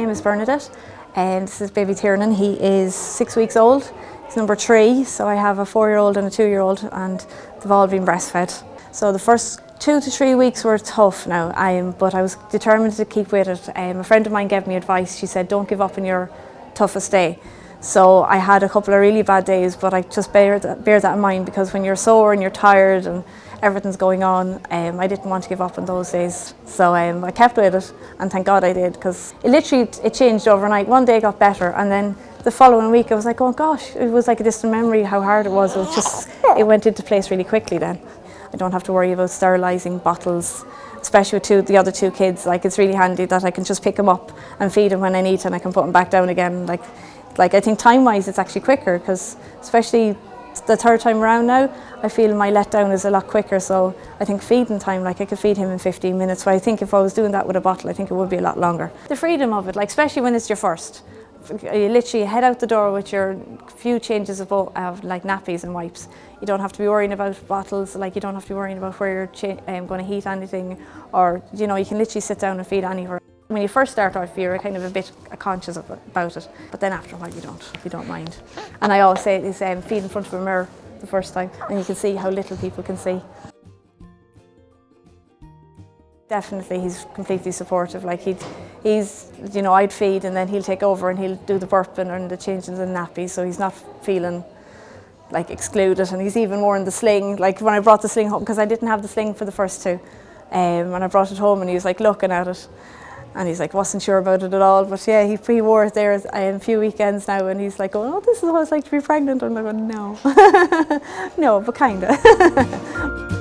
name is Bernadette, and this is baby Tiernan. He is 6 weeks old. He's number 3, so I have a 4-year-old and a 2-year-old, and they've all been breastfed. So the first 2 to 3 weeks were tough now, but I was determined to keep with it. A friend of mine gave me advice. She said, don't give up on your toughest day. So I had a couple of really bad days, but I just bear that in mind, because when you're sore and you're tired and everything's going on, I didn't want to give up on those days. So I kept with it, and thank God I did, because it changed overnight. One day got better, and then the following week I was like, oh gosh, it was like a distant memory how hard it was. It went into place really quickly then. I don't have to worry about sterilising bottles, especially with the other 2 kids. Like, it's really handy that I can just pick them up and feed them when I need to, and I can put them back down again. Like I think time-wise it's actually quicker, because especially the 3rd time around now, I feel my letdown is a lot quicker. So I think feeding time, like I could feed him in 15 minutes, but I think if I was doing that with a bottle, I think it would be a lot longer. The freedom of it, like especially when it's your first. You literally head out the door with your few changes of like nappies and wipes. You don't have to be worrying about bottles, like you don't have to be worrying about where you're going to heat anything, or you can literally sit down and feed anywhere. When you first start off, you're kind of a bit conscious about it, but then after a while you don't mind. And I always say is feed in front of a mirror the first time, and you can see how little people can see. Definitely, he's completely supportive. Like he's I'd feed and then he'll take over and he'll do the burping and the changing the nappies, so he's not feeling like excluded. And he's even more in the sling. Like when I brought the sling home, because I didn't have the sling for the first 2, and I brought it home and he was like looking at it, and he's like wasn't sure about it at all. But yeah, he wore it there a few weekends now, and he's like, oh, this is what it's like to be pregnant. And I'm like, no, no, but kinda.